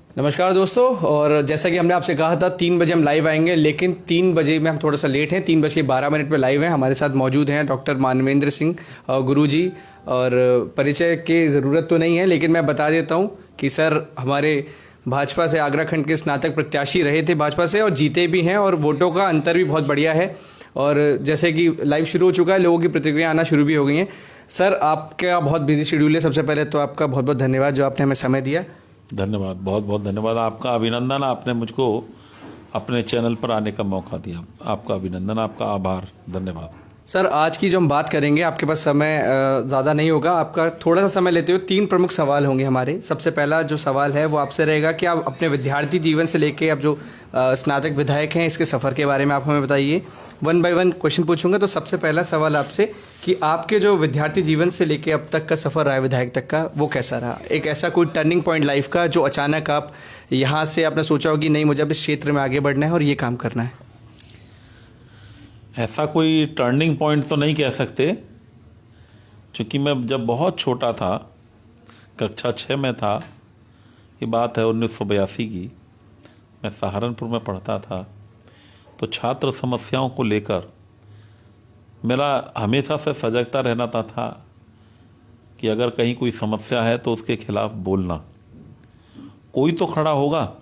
नमस्कार दोस्तों। और जैसा कि हमने आपसे कहा था 3 बजे हम लाइव आएंगे, लेकिन 3 बजे में हम थोड़ा सा लेट हैं। 3:12 पे लाइव हैं। हमारे साथ मौजूद हैं डॉक्टर मानवेंद्र सिंह गुरुजी। और परिचय की ज़रूरत तो नहीं है, लेकिन मैं बता देता हूं कि सर हमारे भाजपा से आगरा खंड के स्नातक प्रत्याशी रहे थे भाजपा से, और जीते भी हैं, और वोटों का अंतर भी बहुत बढ़िया है। और जैसे कि लाइव शुरू हो चुका है, लोगों की प्रतिक्रिया आना शुरू भी हो गई हैं। सर आपका बहुत बिजी शेड्यूल है, सबसे पहले तो आपका बहुत बहुत धन्यवाद जो आपने हमें समय दिया। धन्यवाद, बहुत बहुत धन्यवाद। आपका अभिनंदन, आपने मुझको अपने चैनल पर आने का मौका दिया। आपका अभिनंदन, आपका आभार, धन्यवाद। सर आज की जो हम बात करेंगे, आपके पास समय ज़्यादा नहीं होगा, आपका थोड़ा सा समय लेते हुए 3 प्रमुख सवाल होंगे हमारे। सबसे पहला जो सवाल है वो आपसे रहेगा कि आप अपने विद्यार्थी जीवन से लेके अब जो स्नातक विधायक हैं इसके सफ़र के बारे में आप हमें बताइए। 1 बाय 1 क्वेश्चन पूछूंगा। तो सबसे पहला सवाल आपसे कि आपके जो विद्यार्थी जीवन से लेके अब तक का सफ़र रहा है विधायक तक का, वो कैसा रहा? एक ऐसा कोई टर्निंग पॉइंट लाइफ का जो अचानक आप यहाँ से आपने सोचा हो कि नहीं, मुझे अब इस क्षेत्र में आगे बढ़ना है और ये काम करना है। ऐसा कोई टर्निंग पॉइंट तो नहीं कह सकते, क्योंकि मैं जब बहुत छोटा था, कक्षा 6 में था, ये बात है 1982 की, मैं सहारनपुर में पढ़ता था। तो छात्र समस्याओं को लेकर मेरा हमेशा से सजगता रहना था कि अगर कहीं कोई समस्या है तो उसके खिलाफ बोलना। कोई तो खड़ा होगा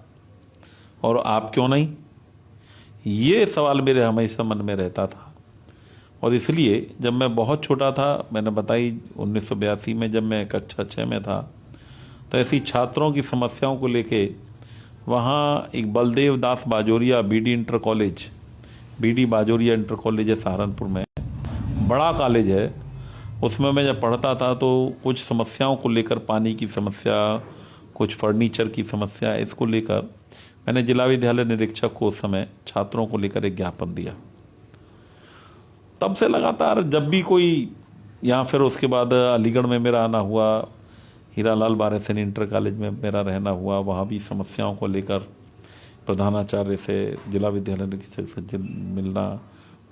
और आप क्यों नहीं, ये सवाल मेरे हमेशा मन में रहता था। और इसलिए जब मैं बहुत छोटा था, मैंने बताई 1982 में जब मैं कक्षा 6 में था, तो ऐसी छात्रों की समस्याओं को लेके वहाँ एक Baldev Das Bajoria BD Bajoria inter college है सहारनपुर में, बड़ा कॉलेज है। उसमें मैं जब पढ़ता था तो कुछ समस्याओं को लेकर, पानी की समस्या, कुछ फर्नीचर की समस्या, इसको लेकर मैंने जिला विद्यालय निरीक्षक को उस समय छात्रों को लेकर एक ज्ञापन दिया। तब से लगातार जब भी कोई यहाँ, फिर उसके बाद अलीगढ़ में मेरा आना हुआ, हीरालाल बारेसैनी इंटर कॉलेज में मेरा रहना हुआ, वहाँ भी समस्याओं को लेकर प्रधानाचार्य से, जिला विद्यालय निरीक्षक से मिलना,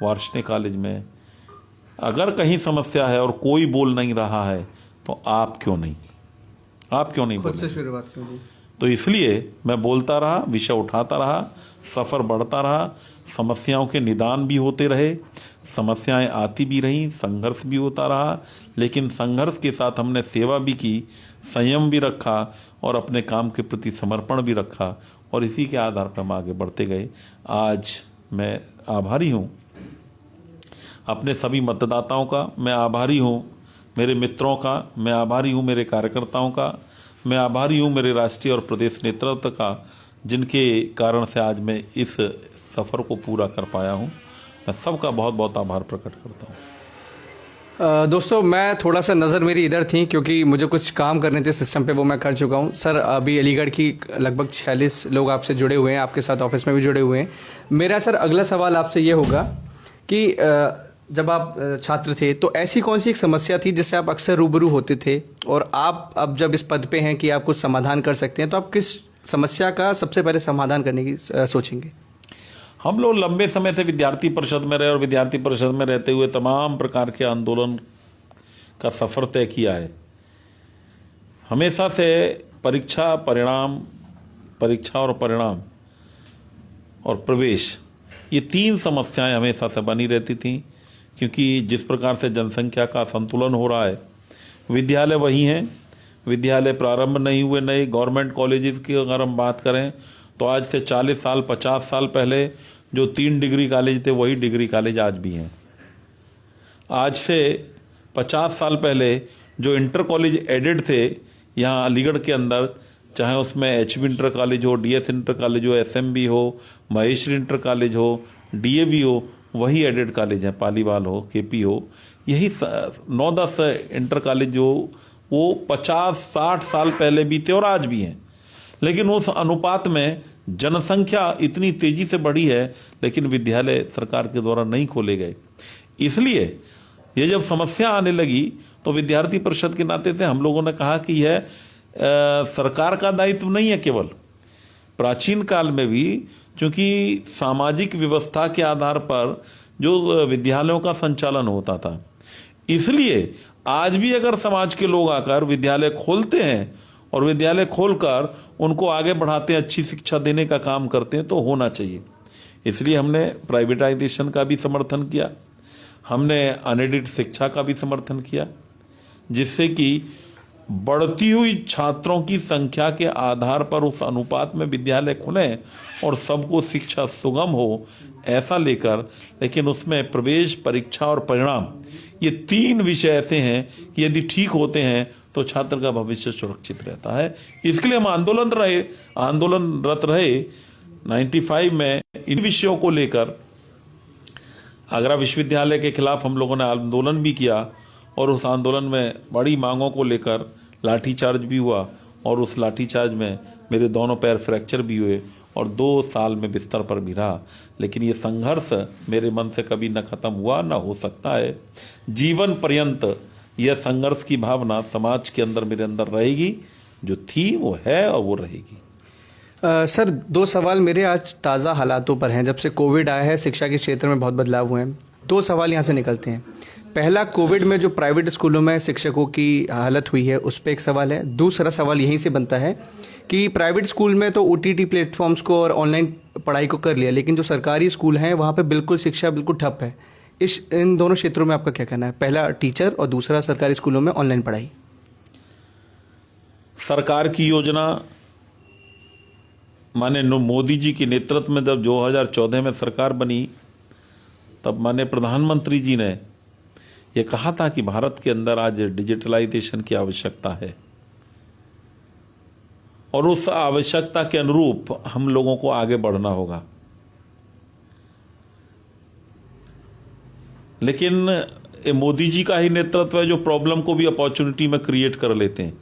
वार्षिक कॉलेज में अगर कहीं समस्या है और कोई बोल नहीं रहा है तो आप क्यों नहीं खुद से शुरुआत कीजिए। तो इसलिए मैं बोलता रहा, विषय उठाता रहा, सफ़र बढ़ता रहा, समस्याओं के निदान भी होते रहे, समस्याएं आती भी रहीं, संघर्ष भी होता रहा, लेकिन संघर्ष के साथ हमने सेवा भी की, संयम भी रखा और अपने काम के प्रति समर्पण भी रखा, और इसी के आधार पर हम आगे बढ़ते गए। आज मैं आभारी हूँ अपने सभी मतदाताओं का, मैं आभारी हूँ मेरे मित्रों का, मैं आभारी हूँ मेरे कार्यकर्ताओं का, मैं आभारी हूँ मेरे राष्ट्रीय और प्रदेश नेतृत्व का, जिनके कारण से आज मैं इस सफ़र को पूरा कर पाया हूँ। मैं सबका बहुत बहुत आभार प्रकट करता हूँ। दोस्तों मैं थोड़ा सा नज़र मेरी इधर थी, क्योंकि मुझे कुछ काम करने थे सिस्टम पे, वो मैं कर चुका हूँ। सर अभी अलीगढ़ की लगभग 46 लोग आपसे जुड़े हुए हैं, आपके साथ ऑफिस में भी जुड़े हुए हैं। मेरा सर अगला सवाल आपसे ये होगा कि जब आप छात्र थे तो ऐसी कौन सी एक समस्या थी जिससे आप अक्सर रूबरू होते थे, और आप अब जब इस पद पे हैं कि आप कुछ समाधान कर सकते हैं, तो आप किस समस्या का सबसे पहले समाधान करने की सोचेंगे? हम लोग लंबे समय से विद्यार्थी परिषद में रहे और विद्यार्थी परिषद में रहते हुए तमाम प्रकार के आंदोलन का सफ़र तय किया है। हमेशा से परीक्षा और परिणाम और प्रवेश, ये 3 समस्याएं हमेशा से बनी रहती थीं, क्योंकि जिस प्रकार से जनसंख्या का संतुलन हो रहा है, विद्यालय वही हैं, विद्यालय प्रारंभ नहीं हुए। नए गवर्नमेंट कॉलेजेस की अगर हम बात करें तो आज से 40 साल 50 साल पहले जो 3 डिग्री कॉलेज थे, वही डिग्री कॉलेज आज भी हैं। आज से 50 साल पहले जो इंटर कॉलेज एडेड थे यहाँ अलीगढ़ के अंदर, चाहे उसमें एचबी इंटर कॉलेज हो, डीएस इंटर कॉलेज हो, एसएमबी हो, महेश्वरी इंटर कॉलेज हो, डीएवी हो, वही एडेड कॉलेज हैं, पालीवाल हो, केपी हो। यही 9-10 इंटर कॉलेज जो वो 50-60 साल पहले भी थे और आज भी हैं। लेकिन उस अनुपात में जनसंख्या इतनी तेजी से बढ़ी है, लेकिन विद्यालय सरकार के द्वारा नहीं खोले गए। इसलिए ये जब समस्या आने लगी तो विद्यार्थी परिषद के नाते से हम लोगों ने कहा कि यह सरकार का दायित्व नहीं है केवल। प्राचीन काल में भी चूंकि सामाजिक व्यवस्था के आधार पर जो विद्यालयों का संचालन होता था, इसलिए आज भी अगर समाज के लोग आकर विद्यालय खोलते हैं और विद्यालय खोलकर उनको आगे बढ़ाते हैं, अच्छी शिक्षा देने का काम करते हैं, तो होना चाहिए। इसलिए हमने प्राइवेटाइजेशन का भी समर्थन किया, हमने अनएडेड शिक्षा का भी समर्थन किया, जिससे कि बढ़ती हुई छात्रों की संख्या के आधार पर उस अनुपात में विद्यालय खुलें और सबको शिक्षा सुगम हो, ऐसा लेकर। लेकिन उसमें प्रवेश परीक्षा और परिणाम, ये 3 विषय ऐसे हैं कि यदि ठीक होते हैं तो छात्र का भविष्य सुरक्षित रहता है। इसके लिए हम आंदोलनरत रहे 95 में इन विषयों को लेकर। आगरा विश्वविद्यालय के खिलाफ हम लोगों ने आंदोलन भी किया और उस आंदोलन में बड़ी मांगों को लेकर लाठीचार्ज भी हुआ, और उस लाठीचार्ज में मेरे दोनों पैर फ्रैक्चर भी हुए और 2 साल में बिस्तर पर भी रहा। लेकिन ये संघर्ष मेरे मन से कभी न खत्म हुआ, न हो सकता है। जीवन पर्यंत यह संघर्ष की भावना समाज के अंदर मेरे अंदर रहेगी, जो थी वो है और वो रहेगी। सर 2 सवाल मेरे आज ताज़ा हालातों पर हैं। जब से कोविड आया है शिक्षा के क्षेत्र में बहुत बदलाव हुए हैं। 2 सवाल यहाँ से निकलते हैं। पहला, कोविड में जो प्राइवेट स्कूलों में शिक्षकों की हालत हुई है उस पर एक सवाल है। दूसरा सवाल यहीं से बनता है कि प्राइवेट स्कूल में तो OTT प्लेटफॉर्म्स को और ऑनलाइन पढ़ाई को कर लिया, लेकिन जो सरकारी स्कूल हैं वहाँ पे बिल्कुल शिक्षा बिल्कुल ठप है। इन दोनों क्षेत्रों में आपका क्या कहना है? पहला टीचर और दूसरा सरकारी स्कूलों में ऑनलाइन पढ़ाई। सरकार की योजना माने मोदी जी के नेतृत्व में जब 2014 में सरकार बनी, तब माने प्रधानमंत्री जी ने ये कहा था कि भारत के अंदर आज डिजिटलाइजेशन की आवश्यकता है और उस आवश्यकता के अनुरूप हम लोगों को आगे बढ़ना होगा। लेकिन ये मोदी जी का ही नेतृत्व है जो प्रॉब्लम को भी अपॉर्चुनिटी में क्रिएट कर लेते हैं।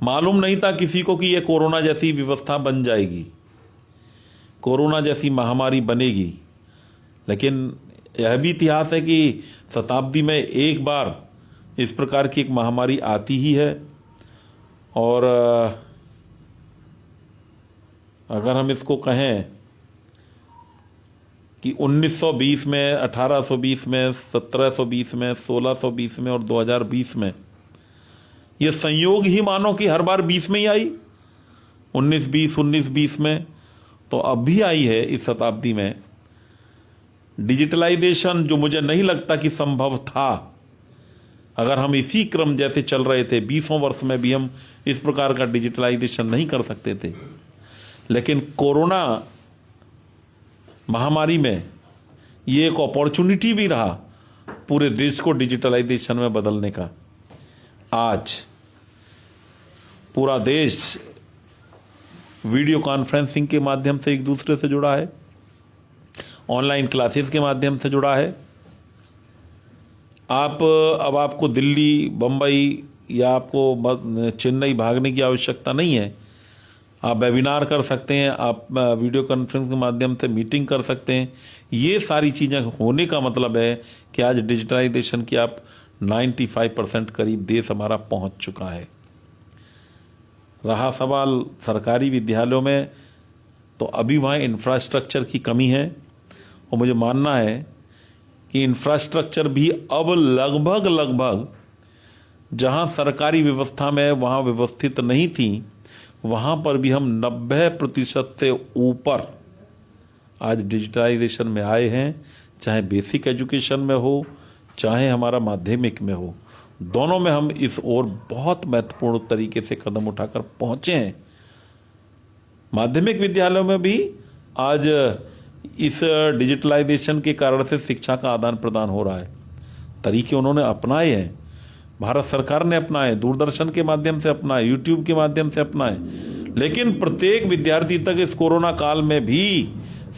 मालूम नहीं था किसी को कि ये कोरोना जैसी व्यवस्था बन जाएगी, कोरोना जैसी महामारी बनेगी। लेकिन यह भी इतिहास है कि शताब्दी में एक बार इस प्रकार की एक महामारी आती ही है। और अगर हम इसको कहें कि 1920 में, 1820 में, 1720 में, 1620 में और 2020 में, ये संयोग ही मानो कि हर बार 20 में ही आई, 1920 में, तो अब भी आई है इस शताब्दी में। डिजिटलाइजेशन जो मुझे नहीं लगता कि संभव था, अगर हम इसी क्रम जैसे चल रहे थे 20वें वर्ष में भी हम इस प्रकार का डिजिटलाइजेशन नहीं कर सकते थे। लेकिन कोरोना महामारी में ये एक अपॉर्चुनिटी भी रहा पूरे देश को डिजिटलाइजेशन में बदलने का। आज पूरा देश वीडियो कॉन्फ्रेंसिंग के माध्यम से एक दूसरे से जुड़ा है, ऑनलाइन क्लासेस के माध्यम से जुड़ा है। अब आपको दिल्ली, बम्बई या आपको चेन्नई भागने की आवश्यकता नहीं है। आप वेबिनार कर सकते हैं, आप वीडियो कॉन्फ्रेंस के माध्यम से मीटिंग कर सकते हैं। ये सारी चीज़ें होने का मतलब है कि आज डिजिटलाइजेशन की आप 95% करीब देश हमारा पहुंच चुका है। रहा सवाल सरकारी विद्यालयों में, तो अभी वहाँ इंफ्रास्ट्रक्चर की कमी है और मुझे मानना है कि इंफ्रास्ट्रक्चर भी अब लगभग जहाँ सरकारी व्यवस्था में वहाँ व्यवस्थित नहीं थी, वहाँ पर भी हम 90% से ऊपर आज डिजिटलाइजेशन में आए हैं। चाहे बेसिक एजुकेशन में हो, चाहे हमारा माध्यमिक में हो, दोनों में हम इस ओर बहुत महत्वपूर्ण तरीके से कदम उठाकर पहुँचे हैं। माध्यमिक विद्यालयों में भी आज इस डिजिटलाइजेशन के कारण से शिक्षा का आदान प्रदान हो रहा है। तरीके उन्होंने अपनाए हैं, भारत सरकार ने अपनाए, दूरदर्शन के माध्यम से अपनाए, यूट्यूब के माध्यम से अपनाए। लेकिन प्रत्येक विद्यार्थी तक इस कोरोना काल में भी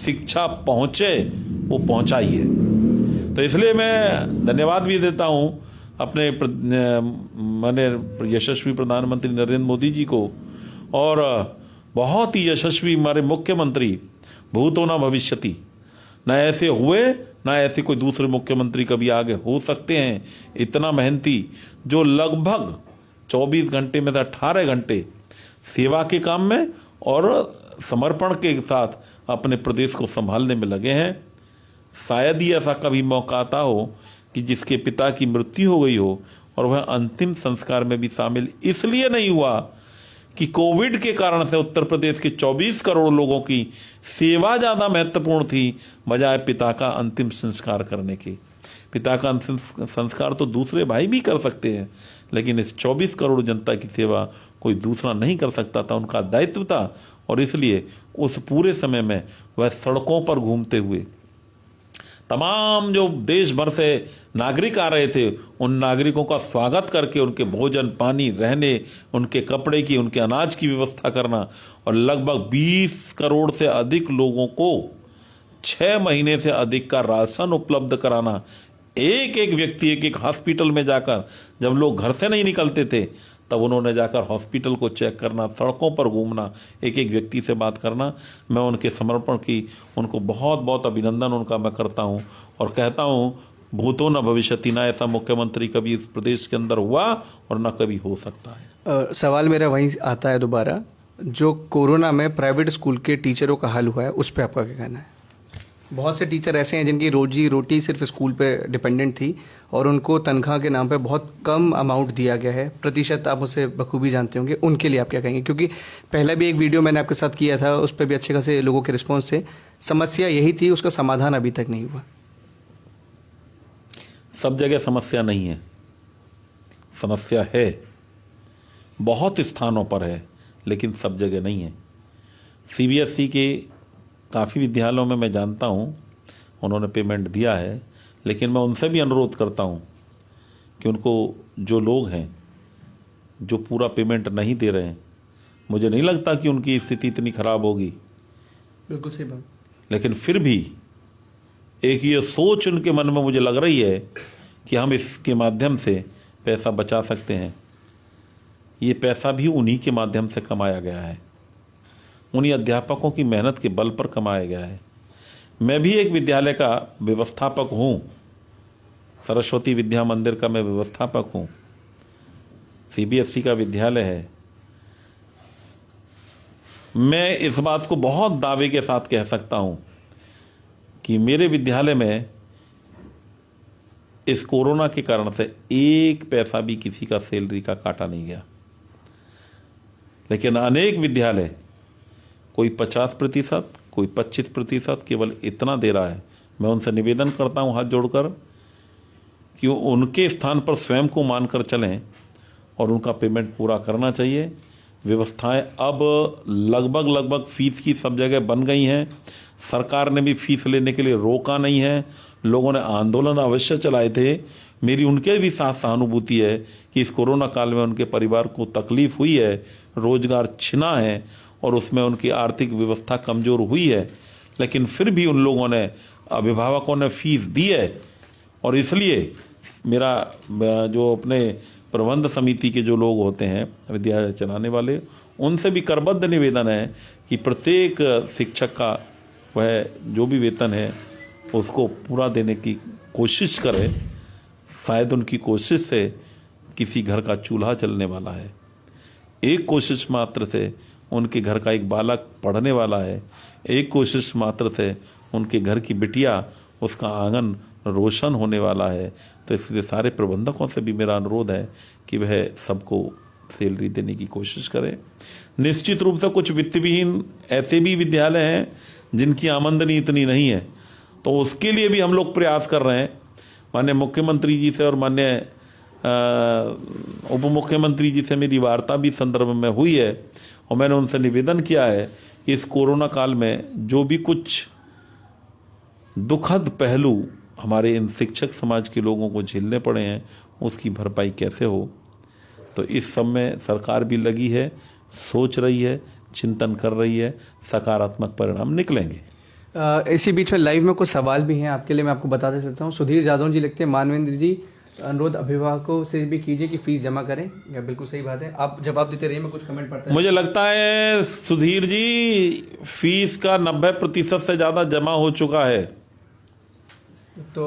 शिक्षा पहुँचे, वो पहुँचाई है। तो इसलिए मैं धन्यवाद भी देता हूँ अपने माननीय यशस्वी प्रधानमंत्री नरेंद्र मोदी जी को, और बहुत ही यशस्वी हमारे मुख्यमंत्री भूतो न भविष्यति, न ऐसे हुए न ऐसे कोई दूसरे मुख्यमंत्री कभी आगे हो सकते हैं। इतना मेहनती, जो लगभग 24 घंटे में से 18 घंटे सेवा के काम में और समर्पण के साथ अपने प्रदेश को संभालने में लगे हैं। शायद ही ऐसा कभी मौका आता हो कि जिसके पिता की मृत्यु हो गई हो और वह अंतिम संस्कार में भी शामिल इसलिए नहीं हुआ कि कोविड के कारण से उत्तर प्रदेश के 24 करोड़ लोगों की सेवा ज़्यादा महत्वपूर्ण थी बजाय पिता का अंतिम संस्कार करने की। पिता का अंतिम संस्कार तो दूसरे भाई भी कर सकते हैं, लेकिन इस 24 करोड़ जनता की सेवा कोई दूसरा नहीं कर सकता था, उनका दायित्व था। और इसलिए उस पूरे समय में वह सड़कों पर घूमते हुए तमाम जो देश भर से नागरिक आ रहे थे, उन नागरिकों का स्वागत करके उनके भोजन, पानी, रहने, उनके कपड़े की, उनके अनाज की व्यवस्था करना और लगभग 20 करोड़ से अधिक लोगों को 6 महीने से अधिक का राशन उपलब्ध कराना। एक एक व्यक्ति एक एक हॉस्पिटल में जाकर, जब लोग घर से नहीं निकलते थे तब उन्होंने जाकर हॉस्पिटल को चेक करना, सड़कों पर घूमना, एक एक व्यक्ति से बात करना। मैं उनके समर्पण की उनको बहुत बहुत अभिनंदन उनका मैं करता हूं और कहता हूं भूतो न भविष्यति, ना ऐसा मुख्यमंत्री कभी इस प्रदेश के अंदर हुआ और ना कभी हो सकता है। सवाल मेरा वहीं आता है दोबारा, जो कोरोना में प्राइवेट स्कूल के टीचरों का हाल हुआ है उस पर आपका क्या कहना है? बहुत से टीचर ऐसे हैं जिनकी रोजी रोटी सिर्फ स्कूल पे डिपेंडेंट थी और उनको तनख्वाह के नाम पे बहुत कम अमाउंट दिया गया है, प्रतिशत आप उसे बखूबी जानते होंगे, उनके लिए आप क्या कहेंगे? क्योंकि पहले भी एक वीडियो मैंने आपके साथ किया था, उस पर भी अच्छे खासे लोगों के रिस्पॉन्स थे। समस्या यही थी, उसका समाधान अभी तक नहीं हुआ। सब जगह समस्या नहीं है, समस्या है, बहुत स्थानों पर है, लेकिन सब जगह नहीं है। CBSE के काफ़ी विद्यालयों में मैं जानता हूँ उन्होंने पेमेंट दिया है, लेकिन मैं उनसे भी अनुरोध करता हूँ कि उनको जो लोग हैं जो पूरा पेमेंट नहीं दे रहे हैं, मुझे नहीं लगता कि उनकी स्थिति इतनी ख़राब होगी, बिल्कुल सही बात, लेकिन फिर भी एक ये सोच उनके मन में मुझे लग रही है कि हम इसके माध्यम से पैसा बचा सकते हैं। ये पैसा भी उन्हीं के माध्यम से कमाया गया है, उन्हीं अध्यापकों की मेहनत के बल पर कमाया गया है। मैं भी एक विद्यालय का व्यवस्थापक हूँ, सरस्वती विद्या मंदिर का मैं व्यवस्थापक हूँ, CBSE का विद्यालय है। मैं इस बात को बहुत दावे के साथ कह सकता हूँ कि मेरे विद्यालय में इस कोरोना के कारण से एक पैसा भी किसी का सैलरी का काटा नहीं गया, लेकिन अनेक विद्यालय कोई 50%, कोई 25% केवल इतना दे रहा है। मैं उनसे निवेदन करता हूं हाथ जोड़कर कि उनके स्थान पर स्वयं को मानकर चलें और उनका पेमेंट पूरा करना चाहिए। व्यवस्थाएं अब लगभग फीस की सब जगह बन गई हैं। सरकार ने भी फीस लेने के लिए रोका नहीं है। लोगों ने आंदोलन अवश्य चलाए थे। मेरी उनके भी साथ सहानुभूति है कि इस कोरोना काल में उनके परिवार को तकलीफ हुई है, रोजगार छिना है और उसमें उनकी आर्थिक व्यवस्था कमज़ोर हुई है, लेकिन फिर भी उन लोगों ने, अभिभावकों ने फीस दी है। और इसलिए मेरा जो अपने प्रबंध समिति के जो लोग होते हैं विद्यालय चलाने वाले, उनसे भी करबद्ध निवेदन है कि प्रत्येक शिक्षक का वह जो भी वेतन है उसको पूरा देने की कोशिश करें। शायद उनकी कोशिश से किसी घर का चूल्हा चलने वाला है, एक कोशिश मात्र से उनके घर का एक बालक पढ़ने वाला है, एक कोशिश मात्र से उनके घर की बिटिया, उसका आंगन रोशन होने वाला है। तो इसलिए सारे प्रबंधकों से भी मेरा अनुरोध है कि वह सबको सैलरी देने की कोशिश करें। निश्चित रूप से कुछ वित्तविहीन ऐसे भी विद्यालय हैं जिनकी आमदनी इतनी नहीं है, तो उसके लिए भी हम लोग प्रयास कर रहे हैं। माननीय मुख्यमंत्री जी से और माननीय उप मुख्यमंत्री जी से मेरी वार्ता भी संदर्भ में हुई है और मैंने उनसे निवेदन किया है कि इस कोरोना काल में जो भी कुछ दुखद पहलू हमारे इन शिक्षक समाज के लोगों को झेलने पड़े हैं उसकी भरपाई कैसे हो। तो इस सब में सरकार भी लगी है, सोच रही है, चिंतन कर रही है, सकारात्मक परिणाम निकलेंगे। इसी बीच में लाइव में कुछ सवाल भी हैं आपके लिए, मैं आपको बताते चलता हूँ। सुधीर जादव जी लिखते हैं, मानवेंद्र जी अनुरोध अभिभावकों से भी कीजिए कि फीस जमा करें। या बिल्कुल सही बात है, आप जवाब देते रहिए, मैं कुछ कमेंट पढ़ता है। मुझे लगता है सुधीर जी फीस का 90% से ज़्यादा जमा हो चुका है। तो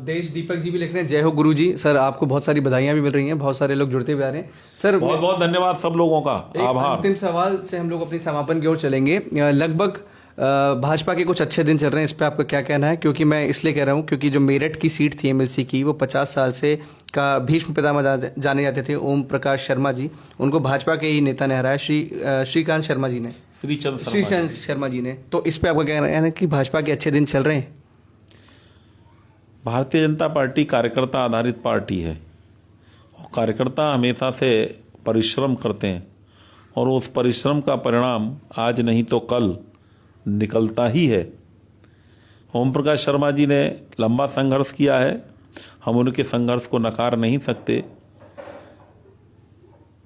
देश दीपक जी भी लिख रहे हैं, जय हो गुरु जी। सर आपको बहुत सारी बधाइयां भी मिल रही हैं, बहुत सारे लोग जुड़ते हुए आ रहे हैं। सर बहुत बहुत धन्यवाद सब लोगों का, आभार। अंतिम सवाल से हम लोग अपनी समापन की ओर चलेंगे। लगभग भाजपा के कुछ अच्छे दिन चल रहे हैं, इस पे आपका क्या कहना है? क्योंकि मैं इसलिए कह रहा हूँ क्योंकि जो मेरठ की सीट थी एमएलसी की, वो 50 साल से का भीष्म पितामह जाने जाते थे ओम प्रकाश शर्मा जी, उनको भाजपा के ही नेता ने हराया, श्रीकांत शर्मा जी ने, श्रीचंद शर्मा जी ने। तो इस पे आपका क्या कहना है कि भाजपा के अच्छे दिन चल रहे हैं? भारतीय जनता पार्टी कार्यकर्ता आधारित पार्टी है और कार्यकर्ता हमेशा से परिश्रम करते हैं और उस परिश्रम का परिणाम आज नहीं तो कल निकलता ही है। ओम प्रकाश शर्मा जी ने लंबा संघर्ष किया है, हम उनके संघर्ष को नकार नहीं सकते,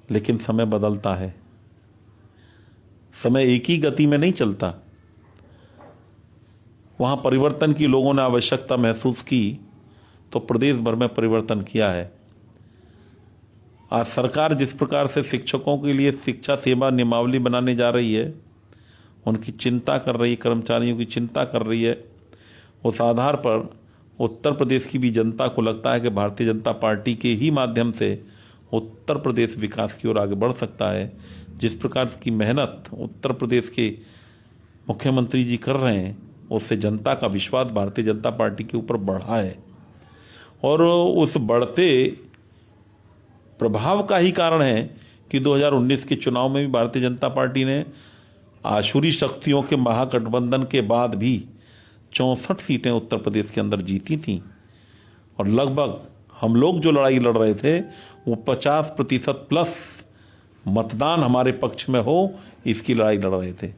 लेकिन समय बदलता है, समय एक ही गति में नहीं चलता। वहाँ परिवर्तन की लोगों ने आवश्यकता महसूस की तो प्रदेश भर में परिवर्तन किया है। आज सरकार जिस प्रकार से शिक्षकों के लिए शिक्षा सेवा नियमावली बनाने जा रही है, उनकी चिंता कर रही है, कर्मचारियों की चिंता कर रही है, उस आधार पर उत्तर प्रदेश की भी जनता को लगता है कि भारतीय जनता पार्टी के ही माध्यम से उत्तर प्रदेश विकास की ओर आगे बढ़ सकता है। जिस प्रकार की मेहनत उत्तर प्रदेश के मुख्यमंत्री जी कर रहे हैं, उससे जनता का विश्वास भारतीय जनता पार्टी के ऊपर बढ़ा है और उस बढ़ते प्रभाव का ही कारण है कि 2019 के चुनाव में भी भारतीय जनता पार्टी ने आसुरी शक्तियों के महागठबंधन के बाद भी 64 सीटें उत्तर प्रदेश के अंदर जीती थीं और लगभग हम लोग जो लड़ाई लड़ रहे थे वो 50% प्लस मतदान हमारे पक्ष में हो, इसकी लड़ाई लड़ रहे थे।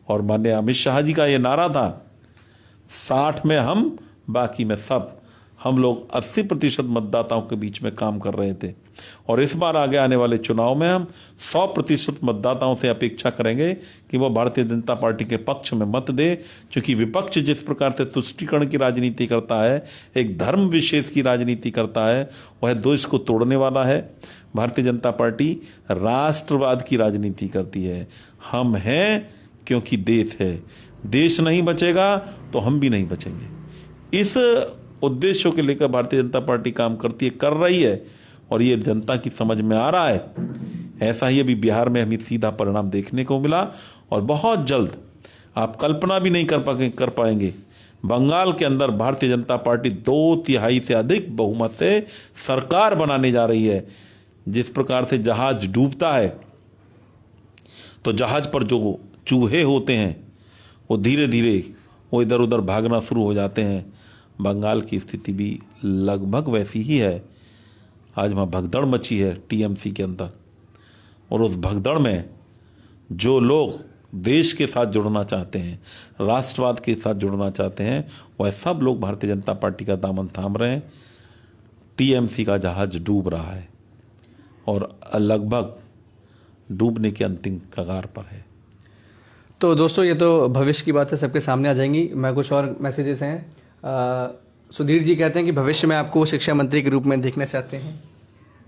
और माननीय अमित शाह जी का ये नारा था, 60 में हम, बाकी में सब। हम लोग 80% मतदाताओं के बीच में काम कर रहे थे और इस बार आगे आने वाले चुनाव में हम 100% मतदाताओं से अपेक्षा करेंगे कि वो भारतीय जनता पार्टी के पक्ष में मत दे, क्योंकि विपक्ष जिस प्रकार से तुष्टीकरण की राजनीति करता है, एक धर्म विशेष की राजनीति करता है, वह देश को तोड़ने वाला है। भारतीय जनता पार्टी राष्ट्रवाद की राजनीति करती है। हम हैं क्योंकि देश है, देश नहीं बचेगा तो हम भी नहीं बचेंगे। इस उद्देश्यों के लेकर भारतीय जनता पार्टी काम करती है, कर रही है और ये जनता की समझ में आ रहा है। ऐसा ही अभी बिहार में हमें सीधा परिणाम देखने को मिला और बहुत जल्द, आप कल्पना भी नहीं कर पाएंगे, बंगाल के अंदर भारतीय जनता पार्टी 2/3 से अधिक बहुमत से सरकार बनाने जा रही है। जिस प्रकार से जहाज डूबता है तो जहाज पर जो चूहे होते हैं वो धीरे धीरे वो इधर उधर भागना शुरू हो जाते हैं। बंगाल की स्थिति भी लगभग वैसी ही है। आज वहाँ भगदड़ मची है टीएमसी के अंदर और उस भगदड़ में जो लोग देश के साथ जुड़ना चाहते हैं, राष्ट्रवाद के साथ जुड़ना चाहते हैं, वह सब लोग भारतीय जनता पार्टी का दामन थाम रहे हैं। टीएमसी का जहाज डूब रहा है और लगभग डूबने के अंतिम कगार पर है। तो दोस्तों, ये तो भविष्य की बात है, सबके सामने आ जाएंगी। मैं कुछ और मैसेजेस हैं। सुधीर जी कहते हैं कि भविष्य में आपको शिक्षा मंत्री के रूप में देखना चाहते हैं।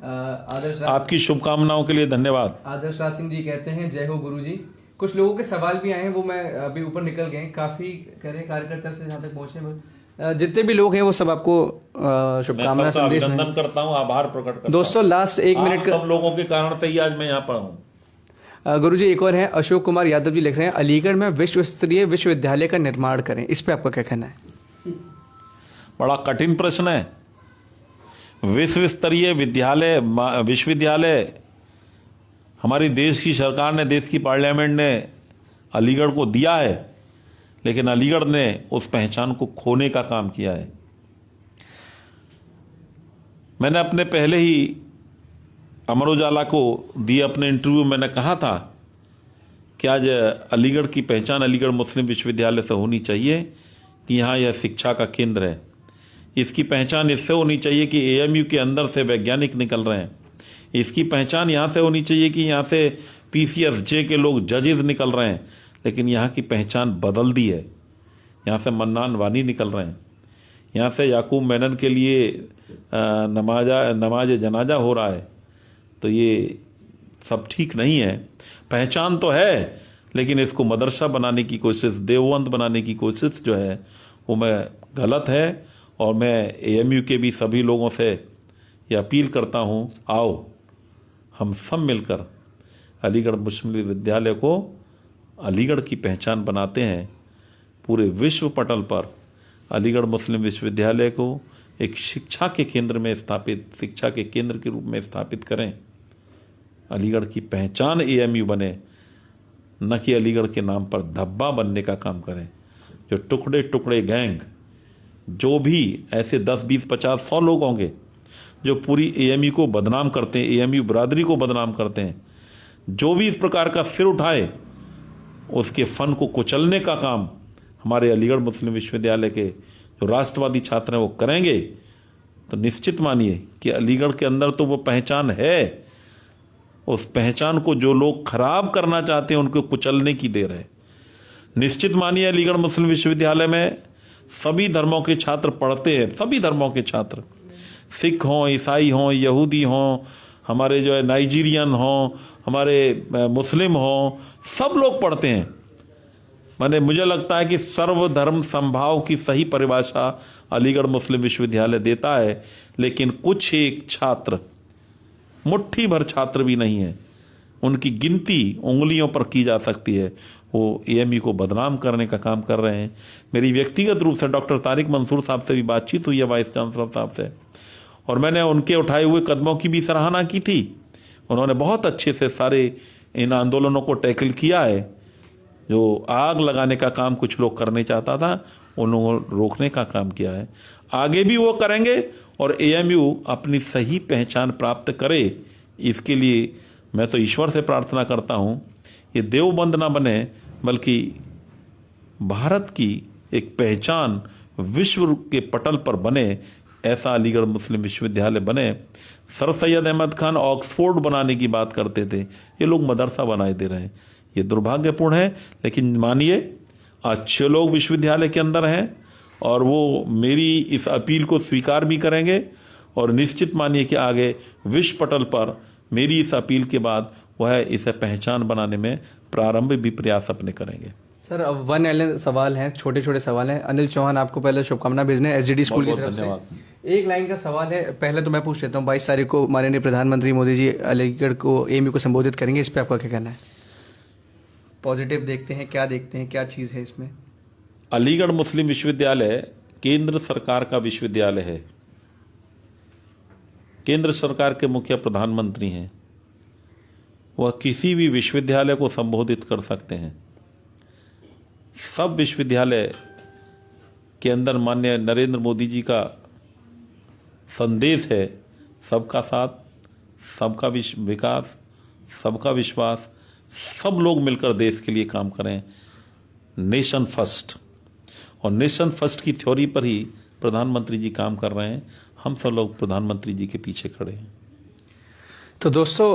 आदर्श आपकी शुभकामनाओं के लिए धन्यवाद। आदर्श राज सिंह जी कहते हैं जय हो गुरुजी। कुछ लोगों के सवाल भी आए हैं, वो मैं अभी ऊपर निकल गए, काफी कह रहे हैं कार्यकर्ता से जहाँ तक पहुंचे, जितने भी लोग हैं वो सब आपको शुभकामना संदेश अभिनंदन करता हूँ, आभार प्रकट करता हूँ। दोस्तों, लास्ट 1 मिनट सब लोगों के कारण से ही आज मैं यहाँ पर हूँ। गुरुजी एक और है, अशोक कुमार यादव जी लिख रहे हैं, अलीगढ़ में विश्व स्तरीय विश्वविद्यालय का निर्माण करें, इस पे आपका क्या कहना है? बड़ा कठिन प्रश्न है। विश्व स्तरीय विश्वविद्यालय हमारी देश की सरकार ने, देश की पार्लियामेंट ने अलीगढ़ को दिया है, लेकिन अलीगढ़ ने उस पहचान को खोने का काम किया है। मैंने अपने पहले ही अमर उजाला को दिए अपने इंटरव्यू में मैंने कहा था कि आज अलीगढ़ की पहचान अलीगढ़ मुस्लिम विश्वविद्यालय से होनी चाहिए कि यहाँ यह शिक्षा का केंद्र है। इसकी पहचान इससे होनी चाहिए कि एएमयू के अंदर से वैज्ञानिक निकल रहे हैं। इसकी पहचान यहाँ से होनी चाहिए कि यहाँ से पीसीएसजे के लोग जजेस निकल रहे हैं, लेकिन यहाँ की पहचान बदल दी है। यहाँ से मन्नान वानी निकल रहे हैं, यहाँ से याकूब मेनन के लिए नमाज जनाजा हो रहा है। तो ये सब ठीक नहीं है। पहचान तो है, लेकिन इसको मदरसा बनाने की कोशिश, देवबंद बनाने की कोशिश जो है वो मैं गलत है। और मैं एएमयू के भी सभी लोगों से ये अपील करता हूँ, आओ हम सब मिलकर अलीगढ़ मुस्लिम विश्वविद्यालय को अलीगढ़ की पहचान बनाते हैं पूरे विश्व पटल पर अलीगढ़ मुस्लिम विश्वविद्यालय को एक शिक्षा के केंद्र में स्थापित, शिक्षा के केंद्र के रूप में स्थापित करें। अलीगढ़ की पहचान एएमयू बने, न कि अलीगढ़ के नाम पर धब्बा बनने का काम करें। जो टुकड़े टुकड़े गैंग, जो भी ऐसे 10, 20, 50, 100 लोग होंगे जो पूरी एएमयू को बदनाम करते हैं, एएमयू बरादरी को बदनाम करते हैं, जो भी इस प्रकार का सिर उठाए उसके फन को कुचलने का काम हमारे अलीगढ़ मुस्लिम विश्वविद्यालय के जो राष्ट्रवादी छात्र हैं वो करेंगे, तो निश्चित मानिए कि अलीगढ़ के अंदर तो वो पहचान है, उस पहचान को जो लोग खराब करना चाहते हैं उनको कुचलने की देर है। निश्चित मानिए अलीगढ़ मुस्लिम विश्वविद्यालय में सभी धर्मों के छात्र पढ़ते हैं, सभी धर्मों के छात्र, सिख हों, ईसाई हों, यहूदी हों, हमारे जो है नाइजीरियन हों, हमारे मुस्लिम हों, सब लोग पढ़ते हैं। माने मुझे लगता है कि सर्वधर्म संभाव की सही परिभाषा अलीगढ़ मुस्लिम विश्वविद्यालय देता है, लेकिन कुछ एक छात्र, मुट्ठी भर छात्र भी नहीं है, उनकी गिनती उंगलियों पर की जा सकती है, वो एएमयू को बदनाम करने का काम कर रहे हैं। मेरी व्यक्तिगत रूप से डॉक्टर तारिक मंसूर साहब से भी बातचीत हुई है, वाइस चांसलर साहब से, और मैंने उनके उठाए हुए कदमों की भी सराहना की थी। उन्होंने बहुत अच्छे से सारे इन आंदोलनों को टैकल किया है। जो आग लगाने का काम कुछ लोग करने चाहता था, उन लोगों को रोकने का काम किया है, आगे भी वो करेंगे और एएमयू अपनी सही पहचान प्राप्त करे। इसके लिए मैं तो ईश्वर से प्रार्थना करता हूँ ये देवबंद ना बने, बल्कि भारत की एक पहचान विश्व के पटल पर बने, ऐसा अलीगढ़ मुस्लिम विश्वविद्यालय बने। सर सैयद अहमद खान ऑक्सफोर्ड बनाने की बात करते थे, ये लोग मदरसा बनाए दे रहे हैं। ये दुर्भाग्यपूर्ण है, लेकिन मानिए अच्छे लोग विश्वविद्यालय के अंदर हैं और वो मेरी इस अपील को स्वीकार भी करेंगे, और निश्चित मानिए कि आगे विश्व पटल पर मेरी इस अपील के बाद वह इसे पहचान बनाने में प्रारंभ भी प्रयास अपने करेंगे। सर अब 1 एलन सवाल हैं, छोटे छोटे सवाल हैं। अनिल चौहान आपको पहले शुभकामना भेजने हैं एसडीडी स्कूल की तरफ से। एक लाइन का सवाल है, पहले तो मैं पूछ लेता हूँ, 22 तारीख को माननीय प्रधानमंत्री मोदी जी अलीगढ़ को एएमयू को संबोधित करेंगे, इस पर आपका क्या कहना है? पॉजिटिव देखते हैं, क्या देखते हैं, क्या चीज़ है इसमें? अलीगढ़ मुस्लिम विश्वविद्यालय केंद्र सरकार का विश्वविद्यालय है। केंद्र सरकार के मुखिया प्रधानमंत्री हैं, वह किसी भी विश्वविद्यालय को संबोधित कर सकते हैं। सब विश्वविद्यालय के अंदर माननीय नरेंद्र मोदी जी का संदेश है, सबका साथ, सबका विकास, सबका विश्वास, सब लोग मिलकर देश के लिए काम करें, नेशन फर्स्ट। और नेशन फर्स्ट की थ्योरी पर ही प्रधानमंत्री जी काम कर रहे हैं। हम सब लोग प्रधानमंत्री जी के पीछे खड़े हैं। तो दोस्तों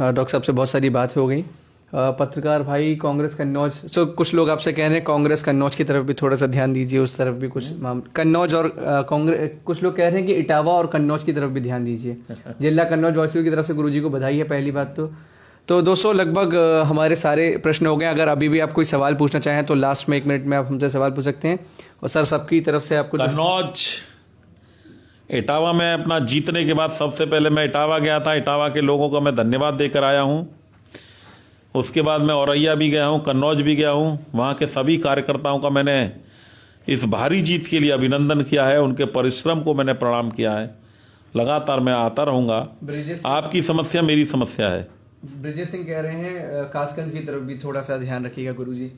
डॉक्टर साहब से बहुत सारी बात हो गई। पत्रकार भाई कांग्रेस कन्नौज, कुछ लोग आपसे कह रहे हैं कांग्रेस कन्नौज की तरफ भी थोड़ा सा ध्यान दीजिए, उस तरफ भी कुछ कन्नौज और कांग्रेस, कुछ लोग कह रहे हैं कि इटावा और कन्नौज की तरफ भी ध्यान दीजिए। जिला कन्नौज वासियों की तरफ से गुरुजी को बधाई है, पहली बात तो दोस्तों लगभग हमारे सारे प्रश्न हो गए। अगर अभी भी आप कोई सवाल पूछना चाहें तो लास्ट में 1 मिनट में आप हमसे सवाल पूछ सकते हैं। और सर सबकी तरफ से आपको कन्नौज इटावा में अपना जीतने के बाद सबसे पहले मैं इटावा गया था, इटावा के लोगों को मैं धन्यवाद देकर आया हूं। उसके बाद मैं औरैया भी गया हूं, कन्नौज भी गया हूं। वहां के सभी कार्यकर्ताओं का मैंने इस भारी जीत के लिए अभिनंदन किया है, उनके परिश्रम को मैंने प्रणाम किया है। लगातार मैं आता रहूंगा। आपकी समस्या मेरी समस्या है। ब्रिजेश सिंह कह रहे हैं कासगंज की तरफ भी थोड़ा सा ध्यान रखिएगा गुरुजी।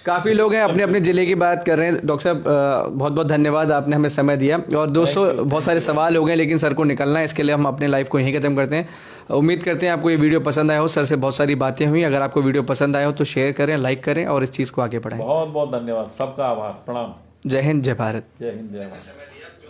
काफ़ी लोग हैं अपने अपने ज़िले की बात कर रहे हैं। डॉक्टर साहब बहुत बहुत धन्यवाद, आपने हमें समय दिया। और दोस्तों बहुत सारे सवाल हो गए, लेकिन सर को निकलना है, इसके लिए हम अपने लाइव को यहीं खत्म करते हैं। उम्मीद करते हैं आपको ये वीडियो पसंद आया हो। सर से बहुत सारी बातें हुई। अगर आपको वीडियो पसंद आया हो तो शेयर करें, लाइक करें और इस चीज़ को आगे बढ़ाएं। बहुत बहुत धन्यवाद, सबका आभार, प्रणाम। जय हिंद, जय भारत। जय हिंद, जय भारत।